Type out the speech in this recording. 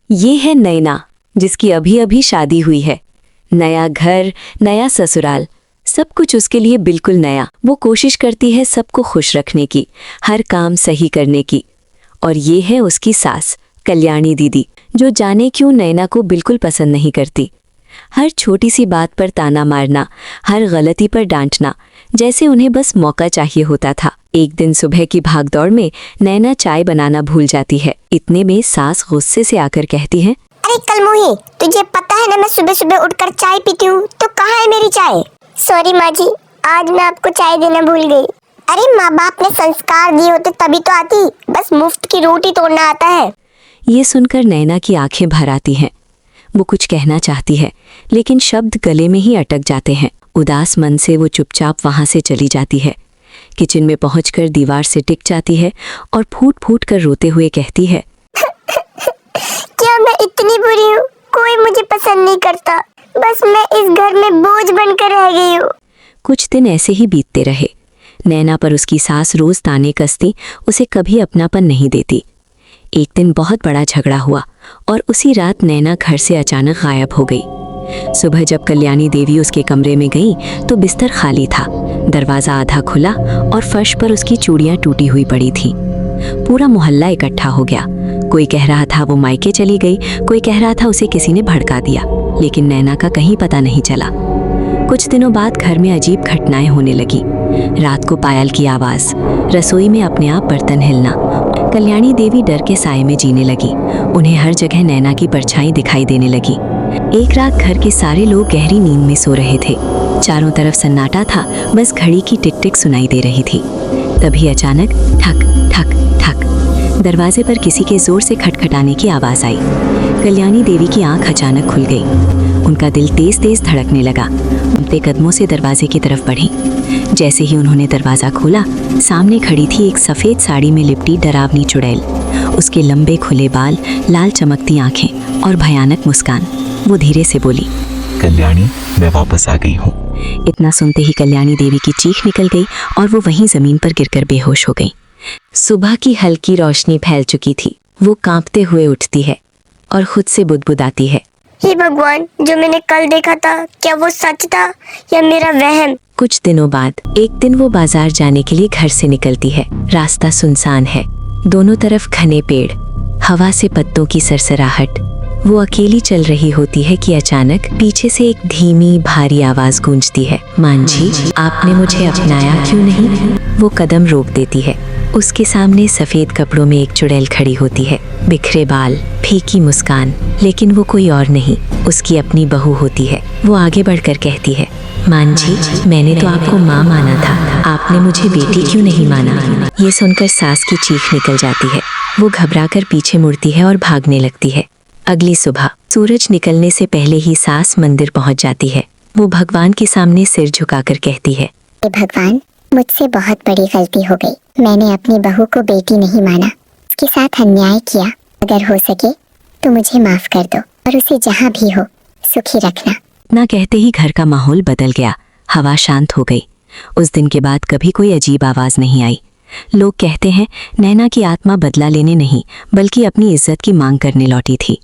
ये है नैना, जिसकी अभी अभी शादी हुई है। नया घर, नया ससुराल, सब कुछ उसके लिए बिल्कुल नया। वो कोशिश करती है सबको खुश रखने की, हर काम सही करने की। और ये है उसकी सास कल्याणी दीदी, जो जाने क्यों नैना को बिल्कुल पसंद नहीं करती। हर छोटी सी बात पर ताना मारना, हर गलती पर डांटना, जैसे उन्हें बस मौका चाहिए होता था। एक दिन सुबह की भागदौड़ में नैना चाय बनाना भूल जाती है। इतने में सास गुस्से से आकर कहती है, अरे कलमुही, तुझे पता है ना मैं सुबह सुबह उठकर चाय पीती हूँ, तो कहाँ है मेरी चाय? सॉरी माँ जी, आज मैं आपको चाय देना भूल गई। अरे माँ बाप ने संस्कार दिए होते तभी तो आती, बस मुफ्त की रोटी तोड़ना आता है। ये सुनकर नैना की आंखें भर आती हैं। वो कुछ कहना चाहती है, लेकिन शब्द गले में ही अटक जाते हैं। उदास मन से वो चुपचाप वहां से चली जाती है। किचन में पहुंचकर दीवार से टिक जाती है और फूट फूट कर रोते हुए कहती है, क्या मैं इतनी बुरी हूँ? कोई मुझे पसंद नहीं करता, बस मैं इस घर में बोझ बनकर रह गई हूँ। कुछ दिन ऐसे ही बीतते रहे। नैना पर उसकी सास रोज ताने कसती, उसे कभी अपनापन नहीं देती। एक दिन बहुत बड़ा झगड़ा हुआ और उसी रात नैना घर से अचानक गायब हो गई। सुबह जब कल्याणी देवी उसके कमरे में गई तो बिस्तर खाली था, दरवाज़ा आधा खुला और फर्श पर उसकी चूड़ियाँ टूटी हुई पड़ी थी। पूरा मोहल्ला इकट्ठा हो गया। कोई कह रहा था वो मायके चली गई, कोई कह रहा था उसे किसी ने भड़का दिया, लेकिन नैना का कहीं पता नहीं चला। कुछ दिनों बाद घर में अजीब घटनाएं होने लगी। रात को पायल की आवाज़, रसोई में अपने आप बर्तन हिलना। कल्याणी देवी डर के साए में जीने लगी। उन्हें हर जगह नैना की परछाई दिखाई देने लगी। एक रात घर के सारे लोग गहरी नींद में सो रहे थे। चारों तरफ सन्नाटा था, बस घड़ी की टिक टिक सुनाई दे रही थी। तभी अचानक ठक ठक ठक दरवाजे पर किसी के जोर से खटखटाने की आवाज़ आई। कल्याणी देवी की आंख अचानक खुल गई। उनका दिल तेज तेज धड़कने लगा। उनके कदमों से दरवाजे की तरफ बढ़ी। जैसे ही उन्होंने दरवाज़ा खोला, सामने खड़ी थी एक सफ़ेद साड़ी में लिपटी डरावनी चुड़ैल। उसके लंबे खुले बाल, लाल चमकती आंखें और भयानक मुस्कान। वो धीरे से बोली, कल्याणी, मैं वापस आ गई हूँ। इतना सुनते ही कल्याणी देवी की चीख निकल गई और वो वहीं ज़मीन पर गिरकर बेहोश हो गई। सुबह की हल्की रोशनी फैल चुकी थी। वो कांपते हुए उठती है और खुद से बुदबुदाती है, हे भगवान, जो मैंने कल देखा था, क्या वो सच था या मेरा वहम? कुछ दिनों बाद एक दिन वो बाजार जाने के लिए घर से निकलती है। रास्ता सुनसान है, दोनों तरफ घने पेड़, हवा से पत्तों की सरसराहट। वो अकेली चल रही होती है कि अचानक पीछे से एक धीमी भारी आवाज गूंजती है, मांझी, आपने मुझे अपनाया क्यों नहीं? वो कदम रोक देती है। उसके सामने सफेद कपड़ों में एक चुड़ैल खड़ी होती है, बिखरे बाल, फीकी मुस्कान, लेकिन वो कोई और नहीं, उसकी अपनी बहू होती है। वो आगे बढ़कर कहती है, मांझी, मैंने तो आपको माँ माना था, आपने मुझे बेटी क्यों नहीं माना? ये सुनकर सास की चीख निकल जाती है। वो घबराकर पीछे मुड़ती है और भागने लगती है। अगली सुबह सूरज निकलने से पहले ही सास मंदिर पहुंच जाती है। वो भगवान के सामने सिर झुकाकर कहती है, भगवान, मुझसे बहुत बड़ी गलती हो गई। मैंने अपनी बहू को बेटी नहीं माना, उसके साथ अन्याय किया। अगर हो सके तो मुझे माफ कर दो और उसे जहाँ भी हो सुखी रखना। ना कहते ही घर का माहौल बदल गया। हवा शांत हो गई। उस दिन के बाद कभी कोई अजीब आवाज नहीं आई। लोग कहते हैं नैना की आत्मा बदला लेने नहीं, बल्कि अपनी इज्जत की मांग करने लौटी थी।